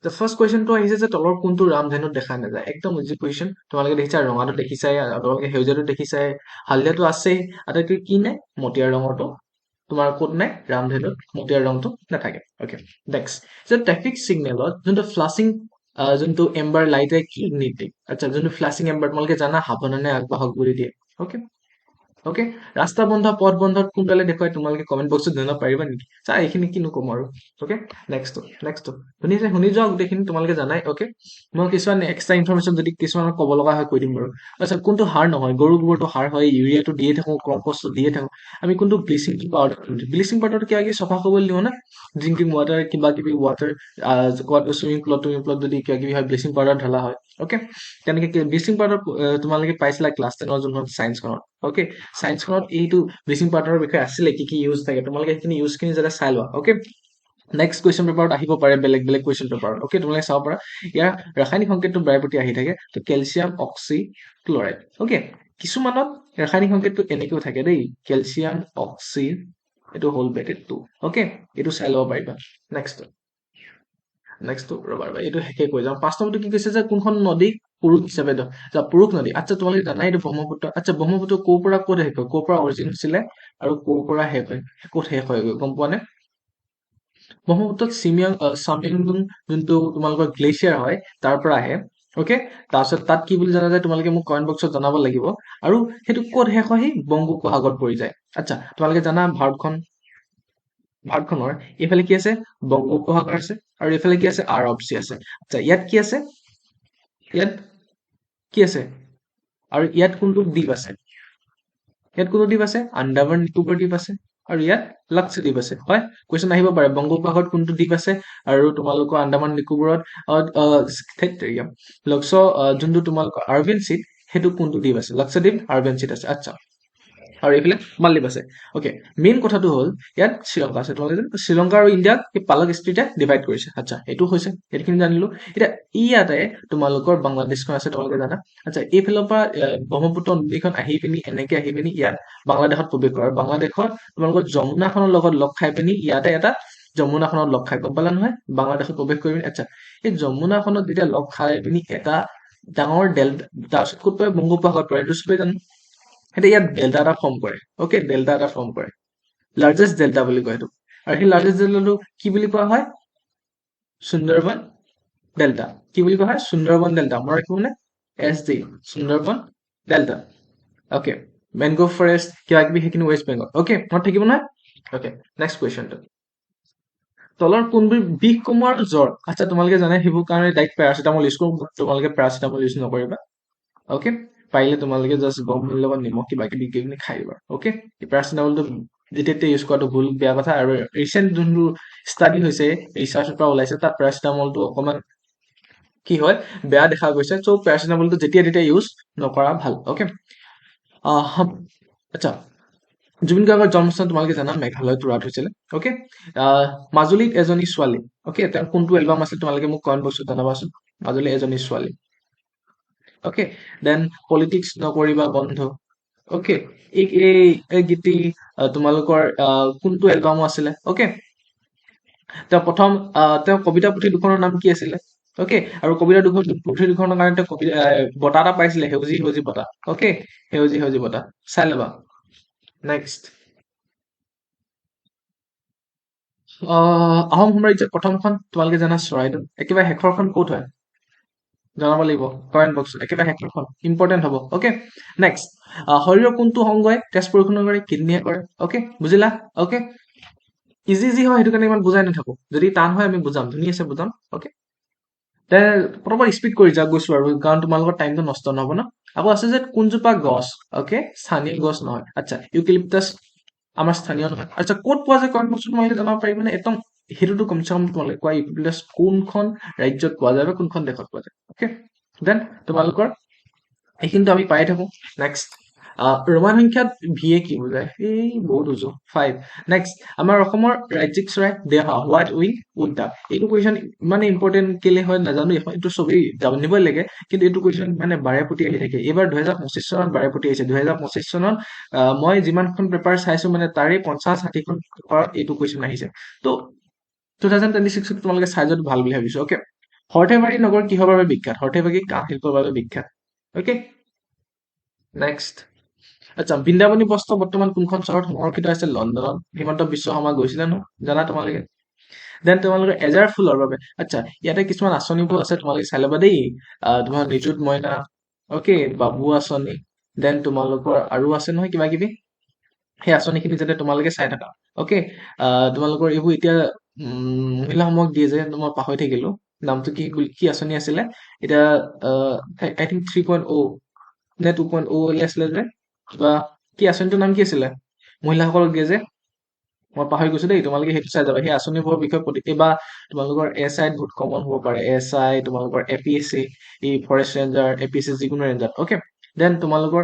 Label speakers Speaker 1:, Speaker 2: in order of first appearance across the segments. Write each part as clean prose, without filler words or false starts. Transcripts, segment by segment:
Speaker 1: The first question to আহিছে যে তলৰ কোনটো ৰামধেনুত দেখা নাযায় একদম ইজি কুৱেশ্যন তোমালোকে দেখিছা ৰঙাটো দেখিছাই তোমালোকে সেউজীয়াটো দেখিছাই হালধীয়াটো আছেই আটাইতকৈ কি নাই মটীয়া ৰঙৰটো তোমাৰ ক'ত নাই ৰামধেনুত মটীয়া ৰংটো নাথাকে অ'কে নেক্সট যে ট্ৰেফিক চিগনেলত যোনটো ফ্লাছিং যোনটো এম্বাৰ লাইটে কি ইগনিট দিয়ে আচ্ছা যোনটো ফ্লাছিং এম্বাৰ তোমালোকে জানা সাৱধানে আগবাঢ়ক বুলি দিয়ে অ'কে অ'কে ৰাস্তা বন্ধ পথ বন্ধত কোনফালে দেখুৱাই তোমালোকে কমেণ্ট বক্সত জনাব পাৰিবা নেকি চা এইখিনি কিনো ক'ম আৰু অ'কে নেক্সটটো শুনি যাওক গোটেইখিনি তোমালোকে জানাই অ'কে মই কিছুমান এক্সট্ৰা ইনফৰমেশ্যন যদি কিছুমান ক'ব লগা হয় কৈ দিম বাৰু আচ্ছা কোনটো সাৰ নহয় গৰু গোবৰটো সাৰ হয় ইউৰিয়াটো দিয়ে থাকোঁ কম্পষ্টটো দিয়ে থাকোঁ আমি কোনটো ব্লিচিং পাউডাৰটো কিবা কিবি চফা কৰিবলৈ দিওঁ না ড্ৰিংকিং ৱাটাৰ কিবা কিবি ৱাটাৰ চুইমিং পুলত যদি কিবা কিবি হয় ব্লিচিং পাউডাৰ ঢলা হয় অ'কে তেনেকে ব্লিচিং পাউডাৰ তোমালোকে পাইছিলা ক্লাছ 10 যোনখন চায়েন্সখনত অ'কে চায়েন্সখনত এইটো ব্লিচিং পাউডাৰৰ বিষয়ে আছিলে কি কি ইউজ থাকে তোমালোকে সেইখিনি ইউজখিনি যাতে চাই লোৱা অ'কে নেক্সট কুৱেশ্যন পেপাৰত আহিব পাৰে বেলেগ বেলেগ কুৱেশ্যন পেপাৰত অ'কে তোমালোকে চাব পাৰা ইয়াৰ ৰাসায়নিক সংকেতটো বাৰে প্ৰতি আহি থাকে তো কেলছিয়াম অক্সি ক্লৰাইড অ'কে কিছুমানত ৰাসায়নিক সংকেতটো এনেকৈও থাকে দেই কেলছিয়াম অক্সি এইটো হ'ল বেটেড টু অ'কে এইটো চাই ল'ব পাৰিবা নেক্সটটো ৰবা এইটো শেষে কৈ যাওঁ 5 নম্বৰটো কি কৈছে যে কোনখন নদী পুৰুষ হিচাপে পুৰুষ নদী আচ্ছা তোমালোকে জানাই এইটো ব্ৰহ্মপুত্ৰ আচ্ছা ব্ৰহ্মপুত্ৰ ক'ৰ পৰা ক'ত শেষ হয় ক'ৰ পৰা অৰিজিন হৈছিলে আৰু ক'ৰ পৰা শেষ হয় ক'ত শেষ হয় গম পোৱা নে ব্ৰহ্মপুত্ৰত চামিয়াং যোনটো তোমালোকৰ গ্লেচিয়াৰ হয় তাৰ পৰা আহে অ'কে তাৰপিছত তাত কি বুলি জানা যায় তোমালোকে মোক কমেণ্ট বক্সত জনাব লাগিব আৰু সেইটো ক'ত শেষ হয় সি বংগোপসাগৰত পৰি যায় আচ্ছা তোমালোকে জানা ভাৰতখনৰ এইফালে কি আছে বংগোপসাগৰ আছে আৰু এইফালে কি আছে আৰৱ চি আছে আচ্ছা ইয়াত কি আছে ইয়াত কি আছে আৰু ইয়াত কোনটো দ্বীপ আছে ইয়াত কোনটো দ্বীপ আছে আন্দামান নিকোবৰ দ্বীপ আছে আৰু ইয়াত লাক্ষদ্বীপ আছে হয় কুৱেশ্যন আহিব পাৰে বংগোপসাগৰত কোনটো দ্বীপ আছে আৰু তোমালোকৰ আন্দামান নিকোবৰত যোনটো তোমালোকৰ আৰবেন চিট সেইটো কোনটো দ্বীপ আছে লাক্ষদ্বীপ আৰবেন চিট আছে আচ্ছা আৰু এইফালে মালদ্বীপ আছে অ'কে মেইন কথাটো হ'ল ইয়াত শ্ৰীলংকা আছে তোমালোকে জানা শ্ৰীলংকা আৰু ইণ্ডিয়াক সেই পালক ষ্ট্ৰীটে ডিভাইড কৰিছে আচ্ছা এইটো হৈছে এইখিনি জানিলো এতিয়া ইয়াতে তোমালোকৰ বাংলাদেশখন আছে তোমালোকে জানা আচ্ছা এইফালৰ পৰা ব্ৰহ্মপুত্ৰ নদীখন আহি পিনি এনেকে আহি পিনি ইয়াত বাংলাদেশত প্ৰৱেশ কৰে আৰু বাংলাদেশত তোমালোকৰ যমুনাখনৰ লগত লগ খাই পিনি ইয়াতে এটা যমুনাখনত লগ খাই গম পালা নহয় বাংলাদেশত প্ৰৱেশ কৰি পিনি আচ্ছা এই যমুনাখনত যেতিয়া লগ খাই পিনি এটা ডাঙৰ ডেল্টা তাৰপিছত ক'ত পৰে বংগোপসাগৰত পৰে এইটো চবেই জানো এতিয়া ইয়াত ডেল্টা এটা ফৰ্ম কৰে অ'কে ডেল্টা এটা ফৰ্ম কৰে লাৰ্জেষ্ট ডেল্টা বুলি কয় এইটো আৰু সেই লাৰ্জেষ্ট ডেল্টাটো কি বুলি কোৱা হয় সুন্দৰবন ডেল্টা কি বুলি কোৱা হয় সুন্দৰবন ডেল্টা মনত ৰাখিবনে SD Sundarban delta okay mangrove forest কিবা কিবি সেইখিনি ৱেষ্ট বেংগল অ'কে মনত থাকিব নহয় অ'কে নেক্সট কুৱেশ্যনটো তলৰ কোনবোৰ বিষ কমোৱাৰ জ্বৰ আচ্ছা তোমালোকে জানে সেইবোৰ কাৰণে ডাইৰেক্ট পেৰাচিটামল ইউজ কৰোঁ তোমালোকে পেৰাচিটামল ইউজ নকৰিবা অ'কে পাৰিলে তোমালোকে জাষ্ট গৰম লগত নিমখ কিবা কিবি কিনি খাই দিবা অ'কে পেৰাচিটামলটো যেতিয়া তেতিয়া ইউজ কৰাটো ভুল বেয়া কথা আৰু ৰিচেণ্ট যোনটো ষ্টাডি হৈছে ৰিচাৰ্চৰ পৰা ওলাইছে তাত পেৰাচিটামলটো অকণমান কি হয় বেয়া দেখা গৈছে চ' পেৰাচিটামলটো যেতিয়া তেতিয়া ইউজ নকৰা ভাল অ'কে আচ্ছা জুবিন গাৰ্গৰ জন্মস্থান তোমালোকে জানা মেঘালয় তুৰাত হৈছিলে অ'কে মাজুলীত এজনী ছোৱালী অ'কে তেওঁৰ কোনটো এলবাম আছিল তোমালোকে মোক কমেণ্ট বক্সত জনাবাচোন মাজুলী এজনী ছোৱালী অ'কে দেন পলিটিক্স নকৰিবা বন্ধ অ'কে এই গীতটি তোমালোকৰ কোনটো এলবামো আছিলে অ'কে তেওঁ প্ৰথম তেওঁ কবিতা পুথি দুখনৰ নাম কি আছিলে অ'কে আৰু কবিতা পুথি দুখনৰ কাৰণে তেওঁ বঁটা এটা পাইছিলে সেউজী সেউজী বঁটা অ'কে সেউজী সেউজী বঁটা চাই ল'বা নেক্সট আহোম সাম্ৰাজ্যৰ প্ৰথমখন তোমালোকে জানা চৰাইদেউ একেবাৰে শেষৰখন ক'ত হয় জনাব লাগিব কমেণ্ট বক্সত একেবাৰে শেষৰখন ইম্পৰ্টেণ্ট হ'ব অ'কে নেক্সট শৰীৰৰ কোনটো অংগই তেজ পৰিশোধন কৰে কিডনীয়ে কৰে অ'কে বুজিলা অ'কে ইজি হয় সেইটো কাৰণে ইমান বুজাই নাথাকো যদি টান হয় আমি বুজাম ধুনীয়াছে বুজাম অ'কে প্ৰথমত স্পীড কৰি যাওক গৈছো আৰু কাৰণ তোমালোকৰ টাইমটো নষ্ট নহ'ব ন আকৌ আছে যে কোনজোপা গছ অ'কে স্থানীয় গছ নহয় আচ্ছা ইউকেলিপ্টাছ আমাৰ স্থানীয় নহয় আচ্ছা ক'ত পোৱা যায় কমেণ্ট বক্সত তোমালোকে জনাব পাৰিবা মানে একদম সেইটোতো কমচে কম তোমালোকে কোৱা ইউকেলিপ্টাছ কোনখন ৰাজ্যত পোৱা যায় বা কোনখন দেশত পোৱা যায় অ'কে দেন তোমালোকৰ এইখিনিতো আমি পাই থাকো নেক্সট ৰোমান সংখ্যাত ভিয়ে কি বুজায় এই বহুত উজু 5 নেক্সট আমাৰ অসমৰ ৰাজ্যিক চৰাই দেহা হোৱাট উইং উদ্যাপ এইটো কুৱেশ্যন ইমানে ইম্পৰ্টেণ্ট কেলে হয় নাজানো এইটো চবেই জানিবই লাগে কিন্তু এইটো কুৱেশ্যন মানে বাৰে প্ৰতি আহি থাকে এইবাৰ 2025 চনত বাৰে প্ৰতি আহিছে 2025 চনত মই যিমানখন পেপাৰ চাইছো মানে তাৰে 50-60খন পেপাৰত এইটো কুৱেশ্যন আহিছে ত' 2026 তোমালোকে চাই যোৱাটো ভাল বুলি ভাবিছো অ'কে সৰ্থেবাৰী নগৰ কিহৰ বাবে বিখ্যাত? সৰ্থেবাৰী কাঁহ শিল্পৰ বাবে বিখ্যাত। Okay, next. আচ্ছা, বৃন্দাবনী বস্ত্ৰ বৰ্তমান কোনখন চহৰত সংৰক্ষিত আছে? লণ্ডনত। হিমন্ত বিশ্ব শৰ্মা গৈছিলে ন, জানা তোমালোকে। দেন তোমালোকে এজাৰ ফুলৰ বাবে, আচ্ছা ইয়াতে কিছুমান আঁচনিবোৰ আছে, তোমালোকে চাই ল'বা দেই। তোমাৰ নিযুত মইনা, অ'কে, বাবু আঁচনি, দেন তোমালোকৰ আৰু আছে নহয় কিবা কিবি, সেই আঁচনিখিনি যাতে তোমালোকে চাই থাকা। অ'কে, তোমালোকৰ এইবোৰ এতিয়া মহিলাসমূহক দিয়ে যে, মই পাহৰি থাকিলো নামটো কি আঁচনি আছিলে এতিয়া। আই থিংক 3.0 নে 2.0 আছিলে যে, কিবা কি আঁচনিটোৰ নাম কি আছিলে, মহিলাসকলক দিয়ে যে, মই পাহৰি গৈছো দেই, তোমালোকে সেইটো চাই যাবা। সেই আঁচনিবোৰৰ বিষয়ে বা তোমালোকৰ এছ আইত বহুত কমন হ'ব পাৰে, এছ আই, তোমালোকৰ এ পি এছ চি, এই forest ranger, A P S C যিকোনো ৰেঞ্জাৰ। অ'কে, দেন তোমালোকৰ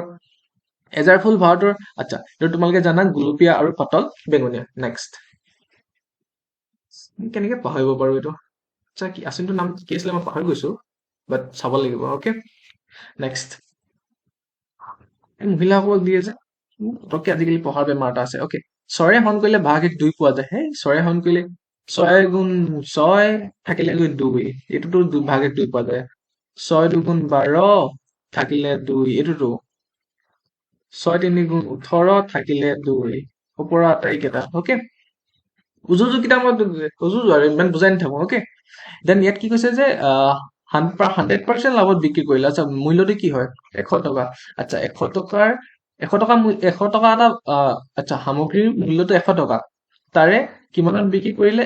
Speaker 1: এজাৰ ফুল ভাৰতৰ, আচ্ছা এইটো তোমালোকে জানা, গুলপীয়া আৰু পাতল বেঙুনীয়া। নেক্সট, কেনেকে পাহৰিব পাৰো এইটো, আচ্ছা কি আঁচনিটোৰ নাম কি আছিলে মই পাহৰি গৈছো, বাট চাব লাগিব। অ'কে, নেক্সট, এই মহিলাসকলক দিয়ে যে, পটককে আজিকালি পঢ়াৰ বেমাৰ এটা আছে। অ'কে, ছৰে হৰণ কৰিলে ভাগ এক দুই পোৱা যায়। সেই ছৰে হৰণ কৰিলে ছয় গুণ ছয় থাকিলে দুই, এইটোতো ভাগ এক দুই পোৱা যায়। 6 2 গুণ 12 থাকিলে 2, এইটোতো 6 3 গুণ 18 থাকিলে 2, ওপৰৰ আটাইকেইটা। অ'কে, উজু কেইটা মই উজু আৰু ইমান বুজাই নাথাকো। অ'কে, দেন ইয়াত কি কৈছে যে 100% লাভত বিক্ৰী কৰিলে। আচ্ছা, মূল্যটো কি হয়? 100 টকা। আচ্ছা, 100 টকা এটা আচ্ছা, সামগ্ৰীৰ মূল্যটো 100 টকা, তাৰে কিমানত বিক্ৰী কৰিলে?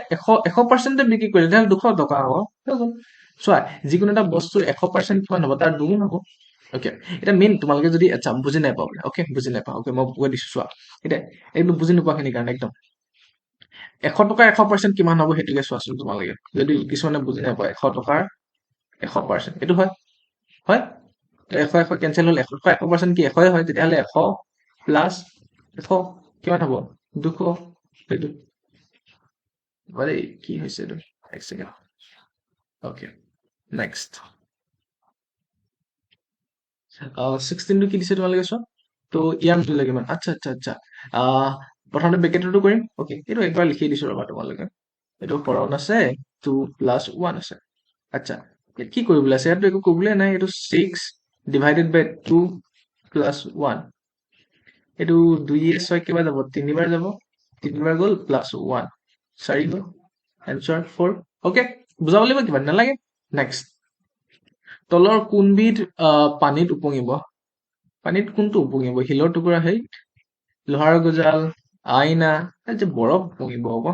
Speaker 1: 100% বিক্ৰী কৰিলে, তেতিয়াহ'লে 200 টকা হ'ব। চোৱা, যিকোনো এটা বস্তুৰ 100% কিমান হ'ব? তাৰ দুগুণ হ'ব। অ'কে, এতিয়া মেইন তোমালোকে যদি আচ্ছা বুজি নাপাওঁ, অ'কে বুজি নাপাওঁ, অ'কে মই কৈ দিছো। চোৱা, এতিয়া একদম বুজি নোপোৱাখিনিৰ কাৰণে একদম 100 টকাৰ 100% কিমান হ'ব সেইটোকে চোৱাচোন তোমালোকে, যদি কিছুমানে বুজি নাপায়। 100 টকাৰ 100% এইটো হয়, হয় 100 কেঞ্চেল হ'ল, 100 100% কি 100 হয়, তেতিয়াহ'লে 100 প্লাছ 100 কিমান হ'ব? 200। সেইটো মানে কি হৈছে এইটো, এক ছেকেণ্ড। অ'কে, নেক্সট, 16টো কি দিছে তোমালোকে চোৱা, তো ইয়াৰ মূল্য কিমান? আচ্ছা আচ্ছা আচ্ছা, প্ৰথমতে ব্ৰেকেটতো কৰিম। অ'কে, এইটো একবাৰ লিখি দিছো ৰবা তোমালোকে, এইটো হৰণ আছে 2 + 1 আছে। আচ্ছা, ইয়াত কি কৰিবলৈ আছে? ইয়াতো একো কৰিবলৈ নাই, এইটো 6 ডিভাইডেড বাই 2 + 1, এইটো 2 6 কেইবাৰ যাব? 3বাৰ যাব, 3বাৰ গ'ল, +1 4 গ'ল, এনচাৰ 4। অ'কে, বুজাব লাগিব কিবা নালাগে। নেক্সট, তলৰ কোনবিধ পানীত উপঙিব? পানীত কোনটো উপঙিব? শিলৰ টুকুৰা, সেই লোহাৰ গজাল, আইনা, এই যে বৰফ উপঙিব হ'ব।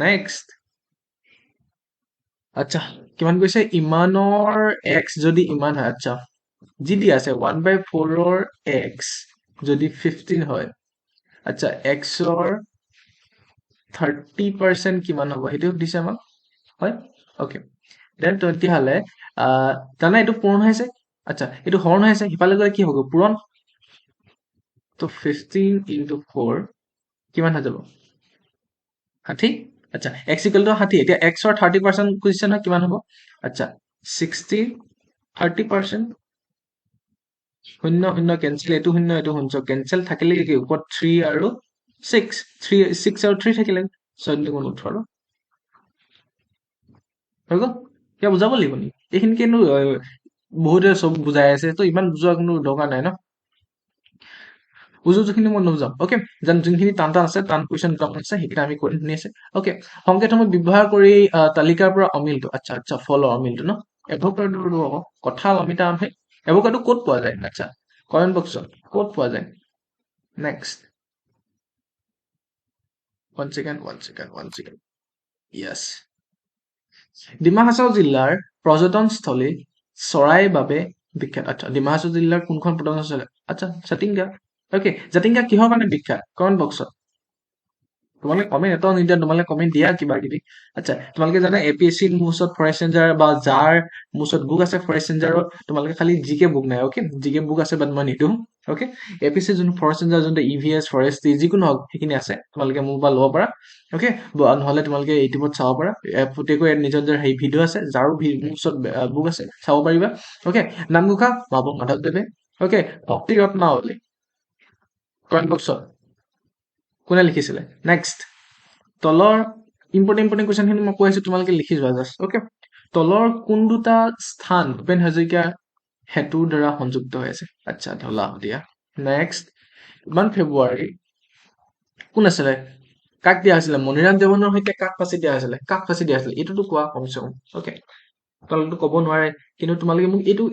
Speaker 1: নেক্সট, আচ্ছা কিমান কৈছে? ইমানৰ x যদি ইমান হয়, আচ্ছা যি দিয়া আছে 1/4 x যদি 15 হয়, আচ্ছা xৰ 30% কিমান হ'ব সেইটো দিছে আমাক, হয়। অ'কে, দেন তেতিয়াহ'লে জানা এইটো পূৰণ হৈ আছে, আচ্ছা এইটো হৰণ হৈ আছে, সিফালে গ'লে কি হ'ব? পূৰণ। তো 15 × 4 কিমান হৈ যাব? 60। আচ্ছা, x = 60, এতিয়া xৰ 30% খুজিছে নহয়, কিমান হ'ব? আচ্ছা 60 30%, শূন্য শূন্য কেঞ্চেল, এইটো শূন্য এইটো শূন্য কেঞ্চেল, থাকিলে কি ওপৰত 3 আৰু 6, 6 আৰু 3 থাকিলে 14 × 18 হৈ গ'ল। কিয় বুজাব লাগিব নেকি? এইখিনি কিন্তু বহুতে চব বুজাই আছে, তো ইমান বুজোৱা কোনো দৰকাৰ নাই ন। উজুখিনি মই নুবুজাম। অ'কে, যেন যোনখিনি টান টান আছে, টান কুৱেশ্যন আছে, সেইকেইটা আমি কৰিম, শুনি আছে। অ'কে, সংকেতসমূহ ব্যৱহাৰ কৰি তালিকাৰ পৰা অমিলটো, আচ্ছা আচ্ছা ফলৰ অমিলটো ন, এভোকাডো আকৌ, কঁঠাল, অমিতা, আমহে। এভোকাডো ক'ত পোৱা যায়? আচ্ছা, কমেণ্ট বক্সত ক'ত পোৱা যায়? নেক্সট, ওৱান ছেকেণ্ড, য়েছ। ডিমা হাছাও জিলাৰ পৰ্যটনস্থলী চৰাইৰ বাবে বিখ্যাত। আচ্ছা, ডিমা হাছাও জিলাৰ কোনখন পৰ্যটনস্থলী? আচ্ছা, জাতিংগা। অ'কে, জাতিংগা কিহৰ কাৰণে বিখ্যাত? কমেণ্ট বক্সত তোমালোকে কমেণ্ট এটাও নিদিয়া, তোমালোকে কমেণ্ট দিয়া কিবা কিবি। আচ্ছা, তোমালোকে জানা APSC মোৰ ওচৰত ফৰেষ্ট ৰেঞ্জাৰ বা যাৰ মোৰ ওচৰত বুক আছে ফৰেষ্ট ৰেঞ্জাৰৰ, তোমালোকে খালি জিকে বুক নাই। অ'কে, জিকে বুক আছে বাট মই নিদিওঁ। অ'কে, APSC যোনটো ফৰেষ্ট ৰেঞ্জাৰ, যোনটো EVS ফৰেষ্ট যিকোনো হওক, সেইখিনি আছে, তোমালোকে মোৰ পৰা ল'ব পাৰা। অ'কে, নহ'লে তোমালোকে ইউটিউবত চাব পাৰা, প্ৰত্যেকৰে নিজৰ নিজৰ হেৰি ভিডিঅ' আছে, যাৰো মোৰ ওচৰত বুক আছে চাব পাৰিবা। অ'কে, নামঘোষা মাধৱদেৱে। অ'কে, ভক্তি ৰত্নাৱলী কমেণ্ট বক্সত কোনে লিখিছিলে? নেক্সট, তলৰ ইম্পৰ্টেণ্ট কুৱেশ্যনখিনি মই কৈ আছো, তোমালোকে লিখি যোৱা জাষ্ট। অ'কে, তলৰ কোন দুটা স্থান ভূপেন হাজৰিকাৰ সেতুৰ দ্বাৰা সংযুক্ত হৈ আছে আচ্ছা ধলা দিয়া নেক্সট 1 ফেব্ৰুৱাৰী কোন আছিলে কাক দিয়া হৈছিলে মণিৰাম দেৱানৰ সৈতে কাক ফাঁচি দিয়া হৈছিলে এইটোতো কোৱা কমচে কম অকে তোমালোকে ক'ব নোৱাৰে কিন্তু তোমালোকে মোক এইটো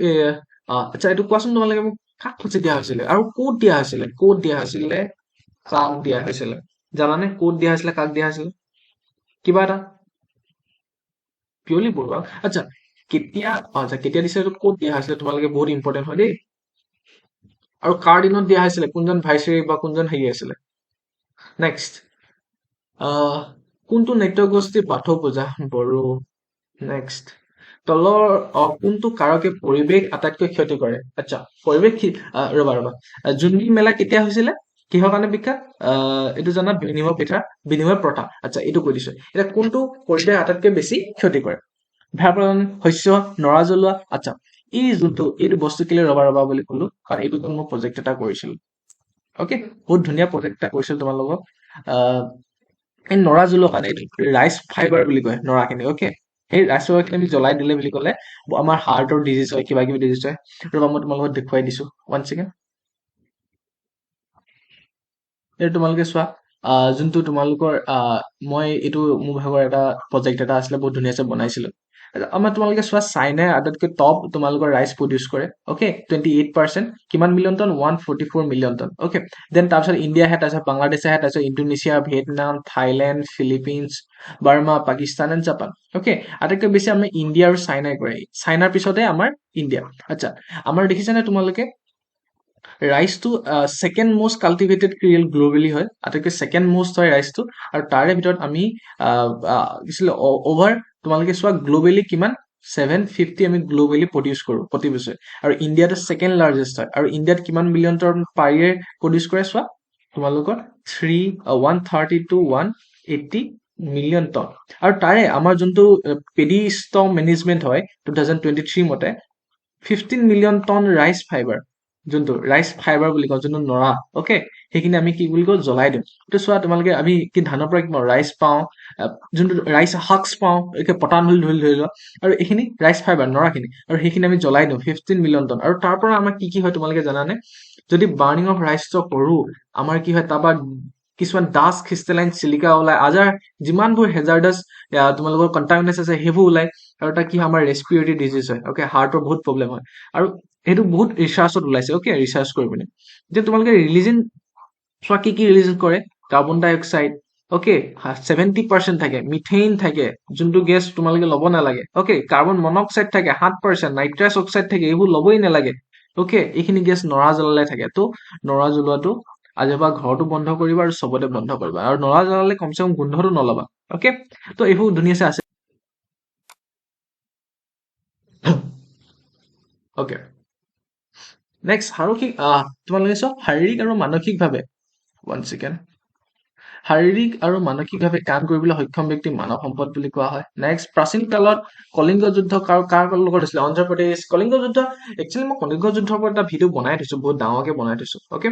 Speaker 1: আচ্ছা এইটো কোৱাচোন তোমালোকে মোক কাক ফাঁচি দিয়া হৈছিলে আৰু ক'ত দিয়া হৈছিলে কাক দিয়া হৈছিলে জানানে ক'ত দিয়া হৈছিলে কাক দিয়া হৈছিলে কিবা এটা পিয়লি বৰুৱা আচ্ছা কেতিয়া দিছিলে এইটো ক'ত দিয়া হৈছিলে তোমালোকে বহুত ইম্পৰ্টেণ্ট হয় দেই আৰু কাৰ দিনত দিয়া হৈছিলে কোনজন ভাইচৰয় বা কোনজন হেৰি আছিলে নেক্সট কোনটো নৃত্যগোষ্ঠী বাথৌ পূজা বড়ো নেক্সট তলৰ কোনটো কাৰকে পৰিৱেশ আটাইতকৈ ক্ষতি কৰে আচ্ছা পৰিৱেশ ৰবা জোনবিল মেলা কেতিয়া হৈছিলে কিহৰ কাৰণে বিখ্যাত এইটো জানা বিনিময় প্ৰথা আচ্ছা এইটো কৈ দিছো এতিয়া কোনটো পৰিৱেশ আটাইতকৈ বেছি ক্ষতি কৰে ভেড়া পালন শস্য নৰা জ্বলোৱা আচ্ছা এইটো বস্তু কেলে ৰবা বুলি ক'লো কাৰণ এইটো মই প্ৰজেক্ট এটা কৰিছিলো অকে বহুত ধুনীয়া প্ৰজেক্ট এটা কৰিছিলো তোমালোকক এই নৰা জ্বলোৱা কাৰণে এইটো ৰাইচ ফাইবাৰ বুলি কয় নৰাখিনি অকে সেই ৰাইচ ফাইবাৰখিনি আমি জ্বলাই দিলে বুলি ক'লে আমাৰ হাৰ্টৰ ডিজিজ হয় কিবা কিবি ডিজিজ হয় ৰবা মই তোমালোকক দেখুৱাই দিছো 1 ছেকেণ্ড এইটো তোমালোকে চোৱা যোনটো তোমালোকৰ মই এইটো মোৰ ভাগৰ এটা প্ৰজেক্ট এটা আছিলে বহুত ধুনীয়াছে বনাইছিলো আমাৰ তোমালোকে চোৱা চাইনাই আটাইতকৈ টপ তোমালোকৰ ৰাইচ প্ৰডিউচ কৰে অকে 28% কিমান million ton 144 million ton okay then তাৰপিছত ইণ্ডিয়া আহে তাৰপিছত বাংলাদেশ আহে তাৰপিছত Indonesia Vietnam Thailand Philippines Burma Pakistan and Japan okay আটাইতকৈ বেছি আমাৰ ইণ্ডিয়া আৰু চাইনাই কৰে চাইনাৰ পিছতে আমাৰ ইণ্ডিয়া আচ্ছা আমাৰ দেখিছানে তোমালোকে ৰাইচটো ছেকেণ্ড মষ্ট কাল্টিভেটেড ক্ৰিয়েল গ্ল'বেলি হয় আটাইতকৈ ছেকেণ্ড মষ্ট হয় ৰাইচটো আৰু তাৰে ভিতৰত আমি অভাৰ তোমালোকে চোৱা গ্ল'বেলি কিমান 750 আমি গ্ল'বেলি প্ৰডিউচ কৰোঁ প্ৰতি বছৰে আৰু ইণ্ডিয়াতে ছেকেণ্ড লাৰ্জেষ্ট হয় আৰু ইণ্ডিয়াত কিমান মিলিয়ন টন পাৰ ইয়েৰ প্ৰডিউচ কৰে চোৱা তোমালোকৰ 130 to 180 মিলিয়ন টন আৰু তাৰে আমাৰ যোনটো পেডি ষ্টক মেনেজমেণ্ট হয় 2023 মতে 15 মিলিয়ন টন ৰাইচ ফাইবাৰ যোনটো ৰাইচ ফাইবাৰ বুলি কওঁ যোনটো নৰা অকে সেইখিনি আমি কি বুলি কওঁ জ্বলাই দিওঁ এইটো চোৱা তোমালোকে আমি কি ধানৰ পৰা কি পাওঁ ৰাইচ পাওঁ যোনটো ৰাইচ হাক্স পাওঁ একে পটানহুল ধৰি লোৱা আৰু এইখিনি ৰাইচ ফাইবাৰ নৰাখিনি আৰু সেইখিনি আমি জ্বলাই দিওঁ 15 মিলিয়ন টন আৰু তাৰ পৰা আমাৰ কি হয় তোমালোকে জানানে যদি বাৰ্নিং অফ ৰাইচ কৰোঁ আমাৰ কি হয় তাৰপৰা কিছুমান ডাষ্ট ক্ৰিষ্টেলাইন চিলিকা ওলাই আজাৰ যিমানবোৰ হেজাৰ্ডাছ তোমালোকৰ কণ্টামিনেছ আছে সেইবোৰ ওলাই আৰু তাৰ কি হয় আমাৰ ৰেছপিৰেটৰী ডিজিজ হয় অকে হাৰ্টৰ বহুত প্ৰব্লেম হয় আৰু সেইটো বহুত ৰিচাৰ্চত ওলাইছে অকে ৰিচাৰ্চ কৰি পিনে এতিয়া তোমালোকে ৰিলিজন চোৱা কি ৰিলিজন কৰে কাৰ্বন ডাই অক্সাইড অকে 70% থাকে মিথেইন থাকে যোনটো গেছ তোমালোকে ল'ব নালাগে অকে কাৰ্বন মনক্সাইড থাকে 7% নাইট্ৰাছ অক্সাইড থাকে এইবোৰ ল'বই নালাগে অকে এইখিনি গেছ নৰা জ্বলালে থাকে তো নৰা জ্বলোৱাটো আজিৰ পৰা ঘৰটো বন্ধ কৰিবা আৰু চবতে বন্ধ কৰিবা আৰু নৰা জ্বলালে কমচে কম গোন্ধটো নল'বা অকে তো এইবোৰ ধুনীয়াছে আছে অকে নেক্সট তোমালোকে চোৱা শাৰীৰিক আৰু মানসিকভাৱে 1 ছেকেণ্ড শাৰীৰিক আৰু মানসিকভাৱে কাম কৰিবলৈ সক্ষম ব্যক্তিক মানৱ সম্পদ বুলি কোৱা হয় নেক্সট প্ৰাচীন কালত কলিংগ যুদ্ধ কাৰ লগত হৈছিলে অন্ধ্ৰপ্ৰদেশ কলিংগ যুদ্ধ একচুৱেলি মই কলিংগ যুদ্ধৰ ওপৰত এটা ভিডিঅ' বনাই থৈছো বহুত ডাঙৰকে বনাই থৈছো অকে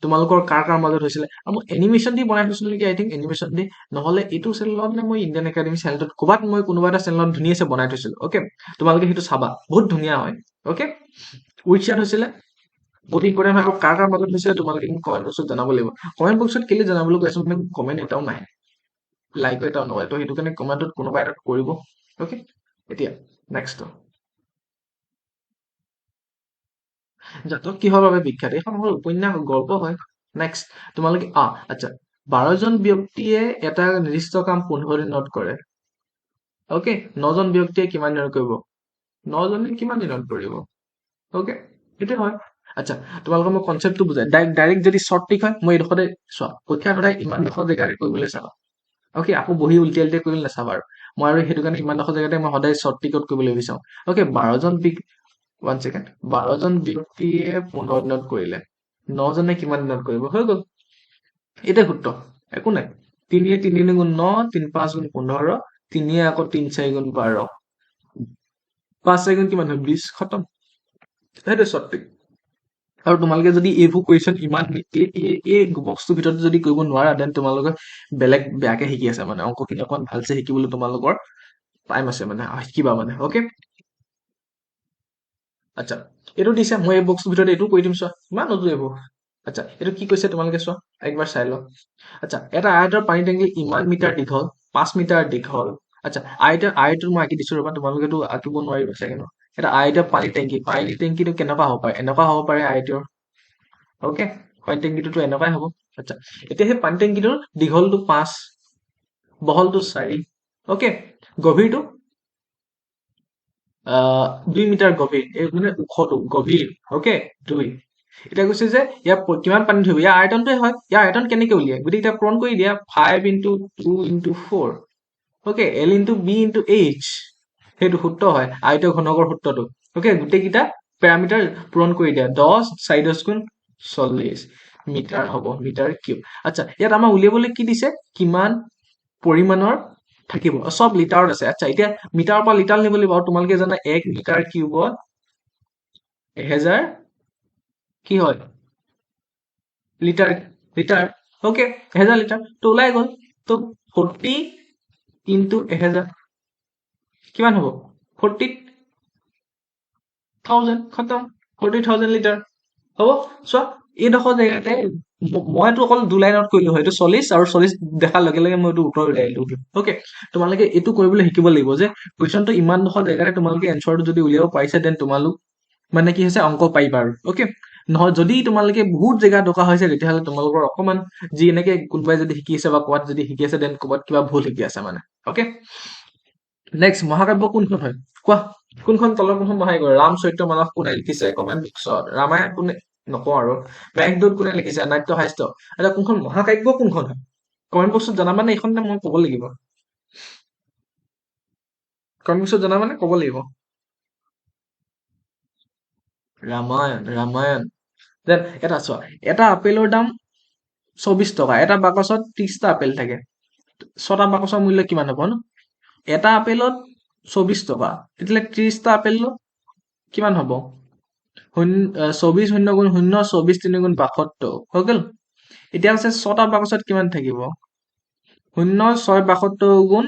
Speaker 1: তোমালোকৰ কাৰ মাজত হৈছিলে আৰু মই এনিমেশ্যন দি বনাই থৈছিলো নেকি আই থিংক এনিমেশ্যন দি নহ'লে এইটো চেনেলত নে মই ইণ্ডিয়ান একাডেমি চেনেলটোত ক'ৰবাত মই কোনোবা এটা চেনেলত ধুনীয়াছে বনাই থৈছিলো অকে তোমালোকে সেইটো চাবা বহুত ধুনীয়া হয় অকে উইচ ইয়াত হৈছিলে বহুত ইম্পৰ্টেণ্ট হয় কাৰ মাজত হৈছিলে তোমালোকে কমেণ্ট বক্সত জনাব লাগিব কমেণ্ট বক্সত কেলে জনাবলৈ কৈছো মানে কমেণ্ট এটাও নাহে লাইক এটাও নহয় তো সেইটো কাৰণে কমেণ্টত কোনোবা এটা কৰিব অকে এতিয়া নেক্সট জাতক কিহৰ বাবে বিখ্যাত এইখন হ'ল উপন্যাস গল্প হয় নেক্সট তোমালোকে আচ্ছা 12জন ব্যক্তিয়ে এটা নিৰ্দিষ্ট কাম 15 দিনত কৰে অকে 9জন ব্যক্তিয়ে কিমান দিনত কৰিব 9জনে কিমান দিনত কৰিব অকে সেইটো হয় আচ্ছা তোমালোকৰ মই কনচেপ্টটো বুজাই ডাইৰেক্ট যদি শ্বৰ্ট ট্ৰিক হয় মই এইডোখৰতে চোৱা পৰীক্ষা সদায় ইমান ডোখৰ জেগাৰে কৰিবলৈ চাবা অকে আকৌ বহি উল্টিয়াই কৰিবলৈ নাচাবা আৰু মই আৰু সেইটো কাৰণে ইমান ডোখৰ জেগাতে মই সদায় শ্বৰ্ট ট্ৰিকত কৰিবলৈ বিচাৰোঁ অকে 1 ছেকেণ্ড 12জন ব্যক্তিয়ে 15 দিনত কৰিলে 9জনে কিমান দিনত কৰিব হৈ গ'ল এইটোৱে সূত্ৰ একো নাই 3 3 গুণ 9 3 5 গুণ 15 3 আকৌ 3 4 গুণ 12 5 4 গুণ কিমান হয় 20 খতম সেইটোৱে শ্বৰ্ট ট্ৰিক আৰু তোমালোকে যদি এইবোৰ কুৱেশ্যন ইমান এই বক্সটোৰ ভিতৰত যদি কৰিব নোৱাৰা দেন তোমালোকে বেলেগ বেয়াকে শিকি আছে মানে অংকখিনি অকণমান ভালছে শিকিবলৈ তোমালোকৰ টাইম আছে মানে শিকিবা মানে অ'কে আচ্ছা এইটো দিছে মই এই বক্সটোৰ ভিতৰত এইটো কৰি দিম চোৱা ইমান নতুন এইবোৰ আচ্ছা এইটো কি কৈছে তোমালোকে চোৱা একবাৰ চাই লোৱা আচ্ছা এটা আয়তৰ পানী টেংকি ইমান মিটাৰ দীঘল 5 মিটাৰ দীঘল আচ্ছা আয়টো মই আঁকি দিছো ৰবা তোমালোকেতো আঁকিব নোৱাৰিবা চাগে ন এটা আয়তৰ পানী টেংকিটো কেনেকুৱা হ'ব পাৰে এনেকুৱা হ'ব পাৰে আয়তৰ অ'কে পানী টেংকিটোতো এনেকুৱাই হ'ব আচ্ছা এতিয়া সেই পানী টেংকিটোৰ দীঘলটো 5 বহলটো 4 অ'কে গভীৰটো 2 মিটাৰ গভীৰ এই মানে ওখটো গভীৰ অ'কে 2 এতিয়া কৈছে যে ইয়াৰ কিমান পানী ধৰিব ইয়াৰ আয়তনটোৱে হয় ইয়াৰ আয়তন কেনেকে উলিয়াই গতিকে এতিয়া পূৰণ কৰি দিয়া 5 into 2 into 4 okay L into B into H সেইটো সূত্ৰ হয় আয়তৰ ঘনকৰ সূত্ৰটো অ'কে গোটেইকেইটা পেৰামিটাৰ পূৰণ কৰি দিয়া 10 4 10 গুণ 40 মিটাৰ হ'ব মিটাৰ কিউব আচ্ছা ইয়াত আমাৰ উলিয়াবলৈ কি দিছে কিমান পৰিমাণৰ থাকিব চব লিটাৰত আছে আচ্ছা এতিয়া মিটাৰৰ পৰা লিটাৰ নিব লাগিব আৰু তোমালোকে জানা 1 মিটাৰ কিউবত 1000 কি হয় লিটাৰ লিটাৰ অ'কে 1000 লিটাৰ তো ওলাই গ'ল তো 40 ইনটু 1000 কিমান হ'ব 40,000 খতম 40,000 লিটাৰ হ'ব চোৱা এইডোখৰ জেগাতে মইতো অকল 2 লাইনত কৰিলো হয় এইটো 40 আৰু 40 দেখাৰ লগে লগে মই এইটো উত্তৰ উলিয়াই দিলো অ'কে তোমালোকে এইটো কৰিবলৈ শিকিব লাগিব যে কুৱেশ্যনটো ইমান ডোখৰ জেগাতে তোমালোকে এনচাৰটো যদি উলিয়াব পাৰিছা দেন তোমালোক মানে কি হৈছে অংক পাৰিবা আৰু অ'কে নহয় যদি তোমালোকে বহুত জেগা দৰকাৰ হৈছে তেতিয়াহ'লে তোমালোকৰ অকমান যি এনেকে কোনোবাই যদি শিকি আছে বা ক'ৰবাত যদি শিকি আছে দেন ক'ৰবাত কিবা ভুল শিকি আছে মানে অ'কে নেক্সট মহাকাব্য কোনখন হয় কোৱা কোনখন তলৰ কোনখন মহাকাব্য ৰাম চৰিত্ৰ মানস কোনে লিখিছে কমেণ্ট বক্সত ৰামায়ণ কোনে নকওঁ আৰু মেঘদূত কোনে লিখিছে নাট্য সাহিত্য এতিয়া কোনখন মহাকাব্য কোনখন হয় কমেণ্ট বক্সত জনাবানে এইখন মই ক'ব লাগিব কমেণ্ট বক্সত জনাবানে ক'ব লাগিব ৰামায়ণ দেন এটা চোৱা এটা আপেলৰ দাম 24 টকা এটা বাকচত 30টা আপেল থাকে 6টা বাকচৰ মূল্য কিমান হ'ব ন এটা আপেলত 24 টকা তেতিয়াহ'লে 30টা আপেলত কিমান হ'ব 24 শূন্য গুণ শূন্য 24 3 গুণ 72 হৈ গ'ল এতিয়া আছে 6টা বাকচত কিমান থাকিব 0 6 72 গুণ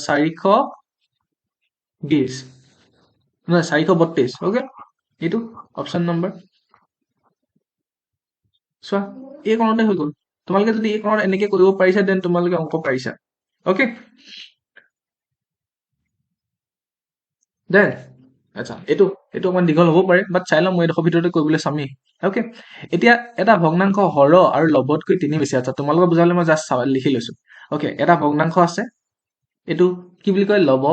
Speaker 1: 420 নহয় 432 অ'কে এইটো অপশ্যন নম্বৰ চোৱা এই কাৰণতে হৈ গ'ল তোমালোকে যদি এই কাৰণত এনেকে কৰিব পাৰিছা দেন তোমালোকে অংক পাৰিছা অ'কে দেন আচ্ছা এইটো অকমান দীঘল হ'ব পাৰে বাট চাই লওঁ মই এডোখৰ ভিতৰতে কৰিবলৈ চামেই অ'কে এতিয়া এটা ভগ্নাংশ হৰ আৰু লবতকৈ 3 বেছি আচ্ছা তোমালোকক বুজালে মই জাষ্ট লিখি লৈছো অ'কে এটা ভগ্নাংশ আছে এইটো কি বুলি কয় লব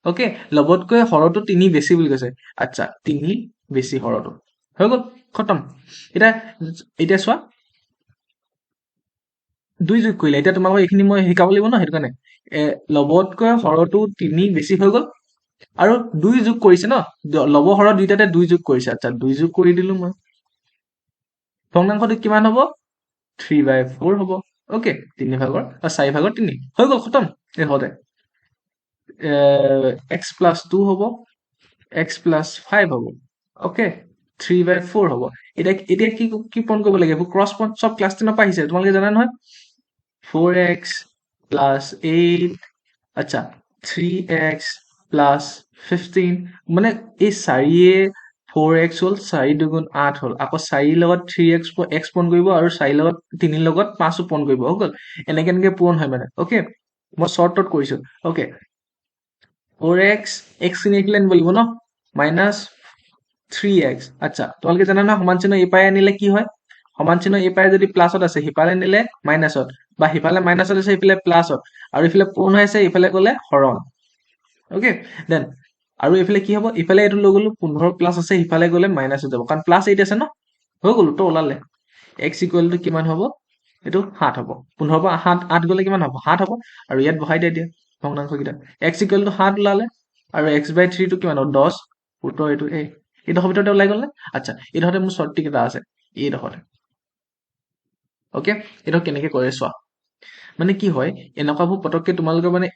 Speaker 1: অ'কে লবতকৈ হৰটো 3 বেছি বুলি কৈছে আচ্ছা 3 বেছি হৰটো হৈ গ'ল খতম এতিয়া চোৱা 2 যোগ কৰিলে এতিয়া তোমালোকক এইখিনি মই শিকাব লাগিব ন সেইটো কাৰণে লবতকৈ হৰটো 3 বেছি হৈ গ'ল আৰু 2 যোগ কৰিছে ন লব হৰ দুইটাতে 2 যোগ কৰিছে আচ্ছা 2 যোগ কৰি দিলো মই ভগ্নাংশটো কিমান হ'ব 3/4 হ'ব অ'কে 3 ভাগৰ 4 ভাগৰ 3 হৈ গ'ল খতম এডোখৰতে x প্লাছ 2 হ'ব x প্লাছ 5 হ'ব অ'কে 3/4 হ'ব এতিয়া কি পূৰণ কৰিব লাগে এইবোৰ ক্ৰছ পইণ্ট চব ক্লাছ 10 পৰা আহিছে তোমালোকে জানা নহয় 4x প্লাছ 8 আচ্ছা 3x প্লাছ 15 মানে এই 4য়ে 4x হ'ল 4 দুগুণ 8 হ'ল আকৌ 4 লগত 3x x পূৰণ কৰিব আৰু 4 লগত 3 লগত 5 পূৰণ কৰিব হৈ গ'ল এনেকে পূৰণ হয় মানে অ'কে মই শ্বৰ্টত কৰিছো অ'কে 4x x খিনি এইফালে আনিব লাগিব ন মাইনাছ 3x আচ্ছা তোমালোকে জানা নহয় সমান চিহ্ন এইপাৰে আনিলে কি হয় সমান চিহ্ন এইপাৰে যদি প্লাছত আছে সিফালে নিলে মাইনাছত বা সিফালে মাইনাছত আছে ইফালে প্লাছত আৰু ইফালে পূৰণ হৈ আছে ইফালে গ'লে হৰণ অ'কে দেন আৰু এইফালে কি হ'ব ইফালে এইটো লৈ গ'লো 15 প্লাছ আছে সিফালে গ'লে মাইনাছ হৈ যাব কাৰণ প্লাছ 8 আছে ন হৈ গ'ল তো ওলালে x ইকুৱেলটো কিমান হ'ব এইটো 7 হ'ব 15 পৰা 8 গ'লে কিমান হ'ব 7 হ'ব আৰু ইয়াত বহাই দিয়া এতিয়া ভগ্নাংশকেইটা x ইকুৱেলটো 7 ওলালে আৰু x/3 টো কিমান হ'ব 10 উত্তৰ এইটো এইডোখৰ ভিতৰতে ওলাই গ'ল নে আচ্ছা এইডোখৰতে মোৰ শ্বৰ্ট টিক এটা আছে এইডোখৰতে অ'কে এইটো কেনেকে কৰে চোৱা মানে কি হয় এনেকুৱাবোৰ পটককে তোমালোকে মানে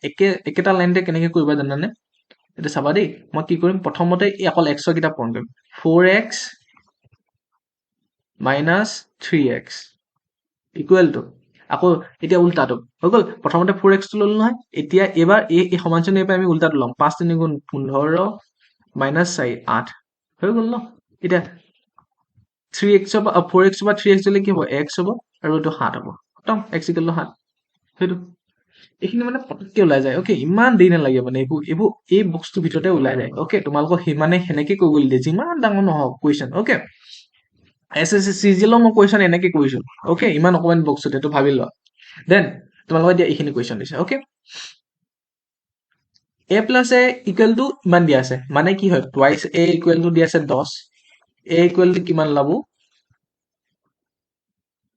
Speaker 1: একেটা লাইনতে কেনেকে কৰিবা জানানে এতিয়া চাবা দেই মই কি কৰিম প্ৰথমতে অকল x কেইটা পূৰণ কৰিম 4x minus 3x equal to আকৌ এতিয়া উল্টাটো হৈ গ'ল প্ৰথমতে 4x টো ললো নহয় এতিয়া এবাৰ এই সমান চিহ্ন এপাই আমি উল্টাটো ল'ম 5 3 গুণ 15 মাইনাছ 4 8 হৈ গ'ল ন এতিয়া 3x বা 4x বা 3x দিলে কি হ'ব x হ'ব আৰু এইটো 7 হ'ব খতম x ইকুৱেল টু 7 সেইটো এইখিনি মানে পটককে ওলাই যায় অকে ইমান দেৰি নালাগে মানে এইবোৰ এই বক্সটোৰ ভিতৰতে ওলাই যায় অকে তোমালোকক সিমানে সেনেকে কৰিবলৈ দিয়ে যিমান ডাঙৰ নহওক কুৱেশ্যন অকে SSC CGL মই কুৱেশ্যন এনেকে কৰিছো অকে ইমান অকমান বক্সটোত এইটো ভাবি লোৱা দেন তোমালোকক এতিয়া এইখিনি কুৱেশ্যন দিছে okay a plus a equal to ইমান দিয়া আছে মানে কি হয় টুৱাইচ a ইকুৱেল টু দিয়া আছে 10 a ইকুৱেল টু কিমান ল'ব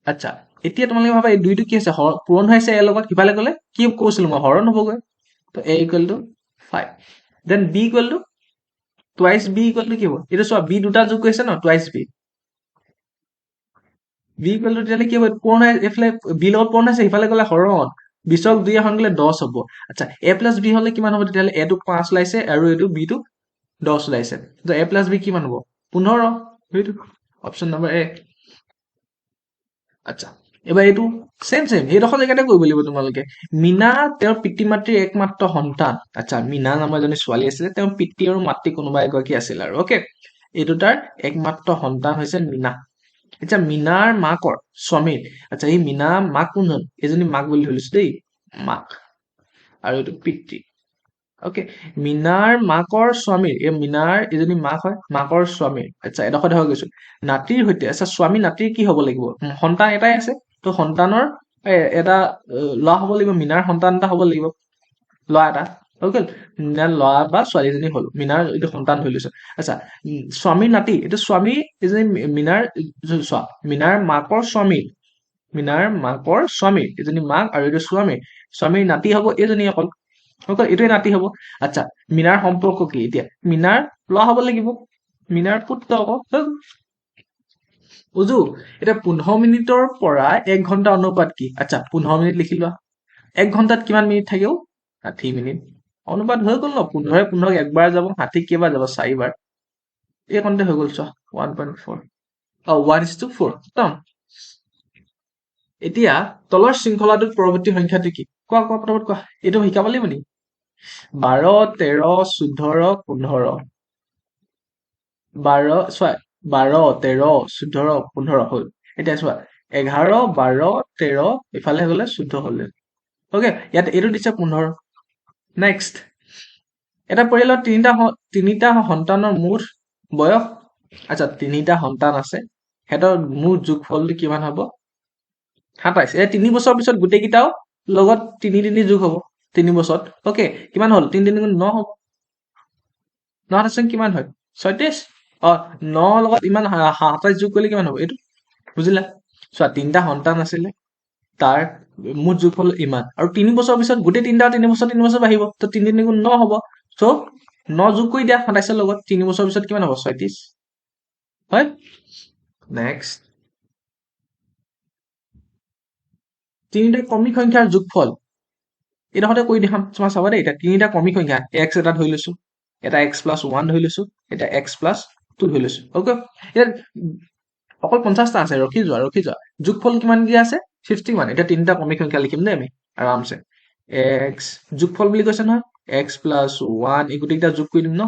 Speaker 1: আচ্ছা এতিয়া তোমালোকে ভাবা এই দুইটো কি আছে পূৰণ হৈছে a লগত সিফালে গ'লে কি কৈছিলো মই হৰণ হ'বগৈ তো a equal to 5 then b equal to twice b equal to কি হ'ব এইটো চোৱা b দুটা যোগ কৰিছে ন twice b b equal to তেতিয়াহ'লে কি হ'ব পূৰণ হৈ এইফালে b লগত পূৰণ হৈছে সিফালে গ'লে হৰণ 20ক 2 এখন গ'লে 10 হ'ব আচ্ছা a প্লাছ b হ'লে কিমান হ'ব তেতিয়াহ'লে a টো 5 ওলাইছে আৰু এইটো b টো 10 ওলাইছে তো a প্লাছ b কিমান হ'ব 15 সেইটো অপশ্যন নম্বৰ এ আচ্ছা এবাৰ এইটো চেম সেইডোখৰ জেগাতে কৰিব লাগিব তোমালোকে মীনা তেওঁৰ পিতৃ মাতৃৰ একমাত্ৰ সন্তান আচ্ছা মীনা নামৰ এজনী ছোৱালী আছিলে তেওঁৰ পিতৃ আৰু মাতৃ কোনোবা এগৰাকী আছিল আৰু অকে এইটো তাৰ একমাত্ৰ সন্তান হৈছে মীনা এতিয়া মীনাৰ মাকৰ স্বামীৰ আচ্ছা এই মীনা মাক কোনজন এজনী মাক বুলি ধৰিছো দেই মাক আৰু এইটো পিতৃ অকে মীনাৰ মাকৰ স্বামীৰ এই মীনাৰ এজনী মাক হয় মাকৰ স্বামীৰ আচ্ছা এডোখৰ হৈ গৈছো নাতিৰ সৈতে আচ্ছা স্বামী নাতিৰ কি হ'ব লাগিব সন্তান এটাই আছে তো সন্তানৰ এটা ল'ৰা হ'ব লাগিব মীনাৰ সন্তান এটা হ'ব লাগিব ল'ৰা এটা হৈ গ'ল মীনাৰ ল'ৰা বা ছোৱালীজনী হ'ল মীনাৰ এইটো সন্তান হৈ লৈছো আচ্ছা স্বামীৰ নাতি এইটো স্বামী এজনী মীনাৰ চোৱা মীনাৰ মাকৰ স্বামী মীনাৰ মাকৰ স্বামী এজনী মাক আৰু এইটো স্বামীৰ নাতি হ'ব এইজনী অকল এইটোৱে নাতি হ'ব আচ্ছা মীনাৰ সম্পৰ্ক কি এতিয়া মীনাৰ ল'ৰা হ'ব লাগিব মীনাৰ পুত্ৰ আকৌ বুজো এতিয়া 15 মিনিটৰ পৰা 1 ঘণ্টা অনুপাত কি আচ্ছা 15 মিনিট লিখি লোৱা 1 ঘণ্টাত কিমান মিনিট থাকিব 60 মিনিট অনুপাত হৈ গ'ল ন 15 একবাৰ যাব 60 কেইবাৰ যাব 4বাৰ এই কণতে হৈ গ'ল চোৱা 1.4 1:4 একদম এতিয়া তলৰ শৃংখলাটোত পৰৱৰ্তী সংখ্যাটো কি কোৱা পটাপট কোৱা এইটো শিকাব লাগিব নেকি 12 13 14 15 12 চোৱা 12 13 14 15 হ'ল এতিয়া চোৱা 11 12 13 ইফালে গ'লে 14 হ'লে অকে ইয়াত এইটো দিছে 15 নেক্সট এটা পৰিয়ালত তিনিটা সন্তানৰ মুঠ বয়স আচ্ছা তিনিটা সন্তান আছে সিহঁতৰ মুঠ যোগফলটো কিমান হ'ব 27 এই 3 বছৰ পিছত গোটেইকেইটাও লগত 3 যোগ হ'ব 3 বছৰত অকে কিমান হ'ল 3 গুণ 9 হ'ব 9 আছে কিমান হয় 36 9 লগত ইমান 27 যোগ কৰিলে কিমান হ'ব এইটো বুজিলা চোৱা তিনিটা সন্তান আছিলে তাৰ মুঠ যোগফল ইমান আৰু 3 বছৰ পিছত গোটেই 3 বছৰ বাঢ়িব তো 3 গুণ 9 হ'ব চ' 9 যোগ কৰি দিয়া 27 লগত 3 বছৰ পিছত কিমান হ'ব 36 হয় নেক্সট তিনিটা ক্ৰমিক সংখ্যাৰ যোগফল এইডোখৰতে কৰি দেখাম তোমাৰ চাবা দেই এতিয়া তিনিটা ক্ৰমিক সংখ্যা x এটা ধৰি লৈছো এটা x+1 ধৰি লৈছো এটা x+2 ধৰি লৈছো অকে এতিয়া অকল 50টা আছে ৰখি যোৱা যোগফল কিমান দিয়া আছে 51 এতিয়া তিনিটা ক্ৰমিক সংখ্যা লিখিম দেই আমি আৰামছে x যোগফল বুলি কৈছে নহয় x+1 এই গোটেইকেইটা যোগ কৰি দিম ন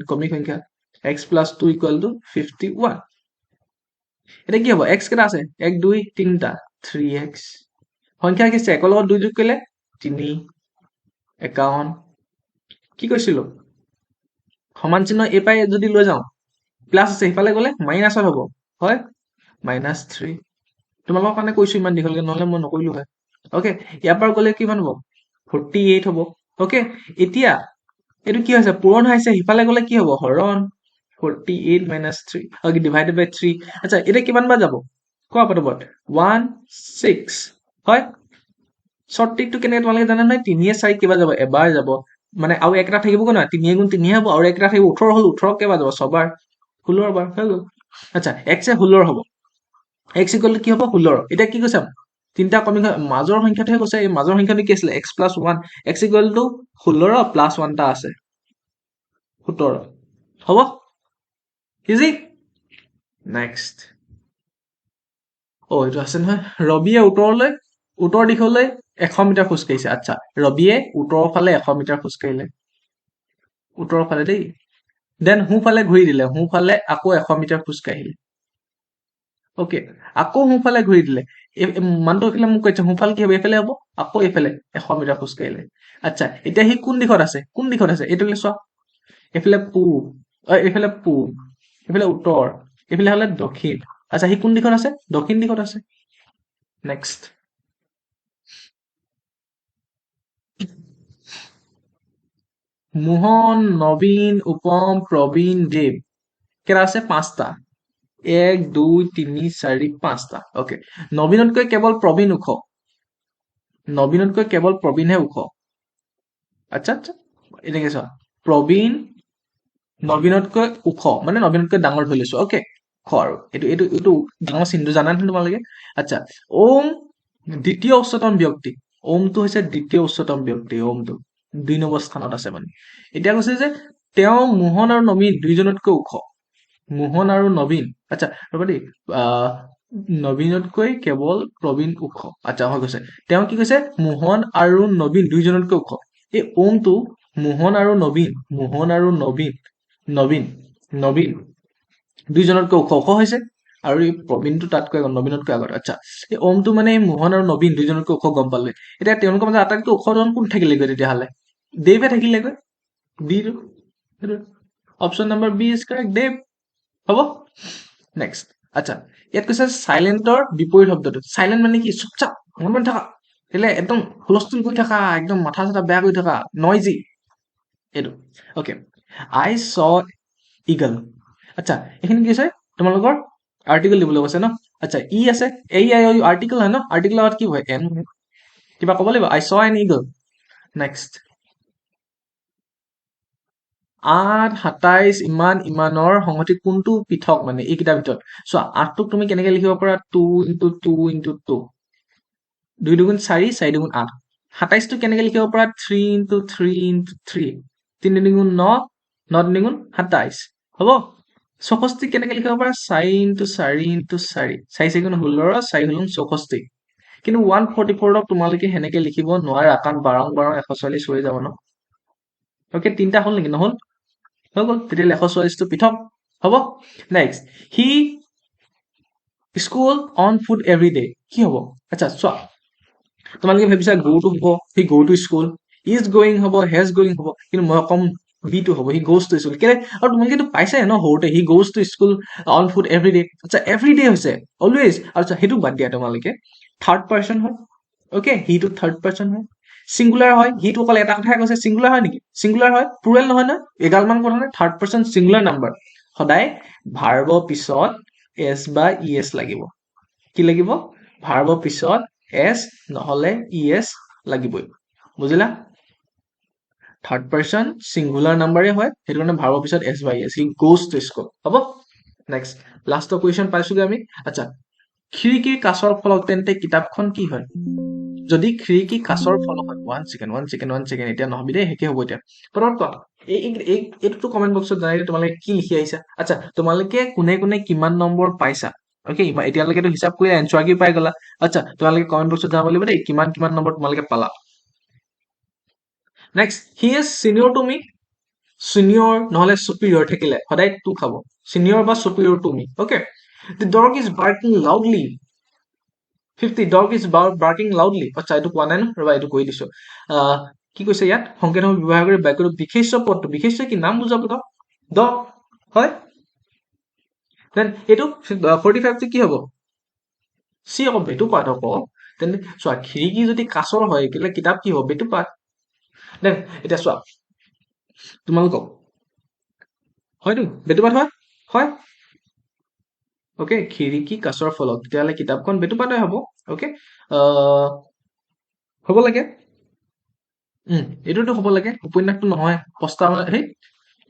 Speaker 1: ক্ৰমিক সংখ্যা x+2 = 51 এটা কি হ'ব x কেটা আছে 1 2 3টা 3x সংখ্যা কি আছে 1 লগত 2 যোগ কৰিলে 3 51 কি কৈছিলো সমান চিহ্ন এই পাই যদি লৈ যাওঁ প্লাস আছে সিফালে গ'লে মাইনাছত হ'ব হয় -3 তোমালোকৰ কাৰণে কৈছো ইমান দীঘলকে নহলে মই নকৰিলো হয় ওকে ইয়াৰ পৰা গ'লে কিমান হ'ব 48 হ'ব ওকে এতিয়া এইটো কি হৈছে পূৰণ হৈছে সিফালে গ'লে কি হ'ব হৰণ 48 - 3 ওকে ডিভাইডেড বাই 3 আচ্ছা এটা কিমান বাৰ যাব কোৱা পটাপট 1 6 হয় শৰ্ট ট্ৰিকটো কেনেকৈ তোমালোকে জানা নহয় 3 4 কিবা যাব এবাৰ যাব মানে আৰু একটা থাকিবগৈ নহয় 3 গুণ 3 হ'ব আৰু একটা থাকিব 18 হ'ল 18 কেইবাৰ যাব 6 বাৰ 16 বাৰ হৈ গ'ল আচ্ছা x এ 16 হ'ব x = কি হ'ব 16 এতিয়া কি কৈছে তিনটা ক্ৰমিক মাজৰ সংখ্যাটোহে কৈছে এই মাজৰ সংখ্যাটো কি আছিল x+1 x = 16 + 1 টা আছে 17 হ'ব ইজি নেক্সট এইটো আছে নহয় ৰবিয়ে উত্তৰলৈ উত্তৰ দিশলৈ 100 মিটাৰ খোজ কাঢ়িছে আচ্ছা ৰবিয়ে উত্তৰৰ ফালে 100 মিটাৰ খোজ কাঢ়িলে উত্তৰৰ ফালে দেই দেন সোঁফালে ঘূৰি দিলে সোঁফালে আকৌ 100 মিটাৰ খোজ কাঢ়িলে অকে আকৌ সোঁফালে ঘূৰি দিলে মানুহটো এইফালে মোক কৈছে সোঁফালে কি হ'ব এইফালে হ'ব আকৌ এইফালে 100 মিটাৰ খোজ কাঢ়িলে আচ্ছা এতিয়া সি কোন দিশত আছে এইটোলৈ চোৱা এইফালে পূব এইফালে পূব এইফালে উত্তৰ এইফালে হ'লে দক্ষিণ আচ্ছা সি কোন দিশত আছে দক্ষিণ দিশত আছে নেক্সট মোহন নবীন উপম প্ৰবীণ দেৱ কেইটা আছে 5টা 1 2 3 4 5টা অকে নবীনতকৈ কেৱল প্ৰবীণ ওখ নবীনতকৈ কেৱল প্ৰবীণহে ওখ আচ্ছা আচ্ছা এনেকে চোৱা প্ৰবীণ নবীনতকৈ ওখ মানে নবীনতকৈ ডাঙৰ ধৰি লৈছো অকে ওখ আৰু এইটো ডাঙৰ চিনটো জানা নহয় তোমালোকে আচ্ছা ওম দ্বিতীয় উচ্চতম ব্যক্তি ওমটো হৈছে দ্বিতীয় উচ্চতম ব্যক্তি ওমটো 2 নম্বৰ স্থানত আছে মানে এতিয়া কৈছে যে তেওঁ মোহন আৰু নবীন দুইজনতকৈ ওখ মোহন আৰু নবীন আচ্ছা ৰবা দেই নবীনতকৈ কেৱল প্ৰবীণ ওখ আচ্ছা হৈ গৈছে তেওঁ কি কৈছে মোহন আৰু নবীন দুইজনতকৈ ওখ এই ওমটো মোহন আৰু নবীন দুইজনতকৈ ওখ হৈছে আৰু এই প্ৰবীণটো তাতকৈ নবীনতকৈ আগত আচ্ছা এই ওমটো মানে মোহন আৰু নবীন দুইজনতকৈ ওখ গম পালে এতিয়া তেওঁলোকৰ মাজত আটাইতকৈ ওখজন কোন থাকিলেগৈ তেতিয়াহ'লে দেৱে থাকিলেগৈ ditto option number B is correct দেৱ হ'ব নেক্সট আচ্ছা ইয়াত কৈছে চাইলেণ্টৰ বিপৰীত শব্দটো চাইলেণ্ট মানে কি চুপচাপ মনে থকা কেলে একদম হুলস্থুল কৰি থকা একদম মাথা চাথা বেয়া কৰি থকা নইজি এইটো অকে আই চ ইগল আচ্ছা এইখিনি কি আছে তোমালোকৰ আৰ্টিকেল দিবলৈ কৈছে ন আচ্ছা ই আছে এই আৰ্টিকেল হয় ন আৰ্টিকেলৰ আগত কি হয় এন কিবা ক'ব লাগিব আই চ এন ইগল নেক্সট 8 27 ইমানৰ সংহতি কোনটো পৃথক মানে এইকেইটাৰ ভিতৰত চোৱা 8টোক তুমি কেনেকে লিখিব পাৰা 2 into 2 into 2 2 দুগুণ 4 4 দুগুণ 8 27টো কেনেকে লিখিব পাৰা 3 into 3 into 3 3 দুগুণ 9 9 দুগুণ 27 হ'ব 64 কেনেকে লিখিব পাৰা 4 into 4 into 4 4 4 গুণ 16 4 গুণ 64 কিন্তু 144ক তোমালোকে সেনেকে লিখিব নোৱাৰা কাৰণ 12 144 হৈ যাব ন অকে তিনটা হ'ল নেকি নহ'ল হৈ গ'ল তেতিয়াহ'লে 144টো পৃথক হ'ব next he school on foot every day কি হ'ব আচ্ছা চোৱা তোমালোকে ভাবিছা গ'টো হ'ব সি go to school is going হ'ব হেজ গোয়িং হ'ব কিন্তু মই কম বিটো হ'ব হি গোজ টু স্কুল কেলে আৰু তোমালোকেতো পাইছাই ন সৰুতে he goes to school on foot every day আচ্ছা এভৰি ডে হৈছে অলৱেজ আচ্ছা সেইটো বাদ দিয়া তোমালোকে থাৰ্ড পাৰ্চন হয় অকে হিটো থাৰ্ড পাৰ্চন হয় সিঙ্গুলাৰ হয় হিটো অকল এটা কথাই কৈছে সিঙ্গুলাৰ হয় নেকি সিঙ্গুলাৰ হয় প্লুৰেল নহয় নহয় এগালমান কথা নহয় থাৰ্ড পাৰ্চন সিঙ্গুলাৰ নাম্বাৰ সদায় ভাৰ্বৰ পিছত এছ বা ই এছ লাগিব কি লাগিব ভাৰ্বৰ পিছত এছ নহলে ই এছ লাগিবই বুজিলা থাৰ্ড পাৰ্চন সিঙ্গুলাৰ নাম্বাৰে হয় সেইটো কাৰণে ভাৰ্বৰ পিছত এছ বা E S he goes to school হ'ব নেক্সট লাষ্টৰ কুৱেশ্যন পাইছোগে আমি আচ্ছা খিৰিকীৰ কাছৰ ফলক তেন্তে কিতাপখন কি হয় যদি খিৰিকী কাছৰ ফলক হয় ওৱান ছেকেণ্ড এতিয়া নহবি দেই শেষে হ'ব এতিয়া পটপট কোৱা এইটোতো কমেণ্ট বক্সত জানাই তোমালোকে কি লিখি আহিছা আচ্ছা তোমালোকে কোনে কোনে কিমান নম্বৰ পাইছা অকে এতিয়ালৈকেতো হিচাপ কৰি এনচাৰ কি পাই গলা আচ্ছা তোমালোকে কমেণ্ট বক্সত জনাব লাগিব দেই কিমান কিমান নম্বৰ তোমালোকে পালা next he is senior to me senior নহলে চুপিৰিয়ৰ থাকিলে সদায় টু খাব চিনিয়ৰ বা superior to me okay the dog is barking loudly 50 dog is barking loudly আচ্ছা এইটো কোৱা নাই ন ৰবা এইটো কৈ দিছো কি কৈছে ইয়াত সংকেত ব্যৱহাৰ কৰি বাক্যটো বিশেষ্য পদটো বিশেষ্য কি নাম বুজাব দ হয় দেন এইটো 45টো কি হ'ব চি হ'ব বেটুপাত হ'ব তেন্তে চোৱা খিৰিকী যদি কাছৰ হয় কেলে কিতাপ কি হ'ব বেটুপাত দেন এতিয়া চোৱা তোমালোকক হয়তো বেটুপাত হয় হয় অকে খিৰিকী কাছৰ ফলক তেতিয়াহ'লে কিতাপখন বেটুপাতই হ'ব অকে হ'ব লাগে এইটোতো হ'ব লাগে উপন্যাসটো নহয় সেই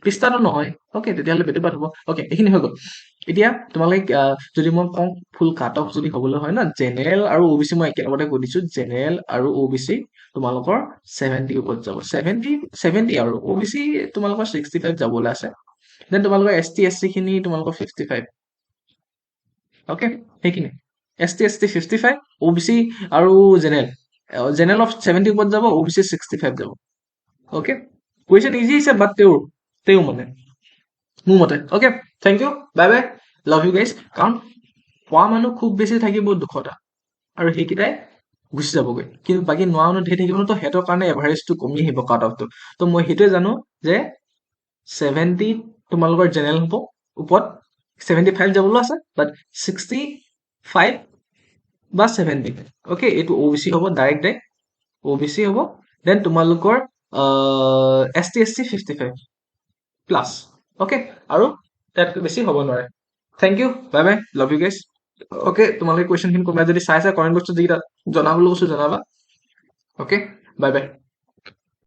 Speaker 1: পৃষ্ঠাটো নহয় অকে তেতিয়াহ'লে বেটুপাত হ'ব অকে এইখিনি হৈ গ'ল এতিয়া তোমালোকে যদি মই কওঁ ফুল কাট অফ যদি হ'বলৈ হয় না জেনেৰেল আৰু অ' বি চি মই একেলগতে কৈ দিছো জেনেৰেল আৰু অ' বি চি তোমালোকৰ 70 ওপৰত যাব 70 আৰু অ' বি চি তোমালোকৰ 65 যাবলৈ আছে দেন তোমালোকৰ এছ টি এছ চি খিনি তোমালোকৰ 55 অকে সেইখিনি ST ST 55, OBC আৰু জেনেৰেল অফ 70 ওপৰত যাব, OBC 65 যাব। অ'কে, কুৱেশ্যন ইজি হৈছে, বাট তেওঁ মানে মোৰ মতে। Okay, thank you, bye bye, love you guys. কাৰণ পোৱা মানুহ খুব বেছি থাকিব 200টা, আৰু সেইকেইটাই গুচি যাবগৈ, কিন্তু বাকী নোৱা মানুহ ধেৰ থাকিব ন, তো সিহঁতৰ কাৰণে এভাৰেজটো কমি আহিব কাট অফটো। তো মই সেইটোৱে জানো যে 70 তোমালোকৰ জেনেৰেল হ'ব, ওপৰত 75 যাবলৈ আছে, বাট 65 বা 70, অ'কে, এইটো OBC হ'ব, ডাইৰেক্ট OBC হ'ব। দেন তোমালোকৰ ST SC 55 প্লাছ, অ'কে, আৰু তাতকৈ বেছি হ'ব নোৱাৰে। Thank you, bye bye, love you guys. Okay, তোমালোকে কুৱেশ্যনখিনি কোনোবাই যদি চাইছা কমেণ্ট বক্সত যিকেইটা জনাবলৈ কৈছো জনাবা। Okay, bye bye.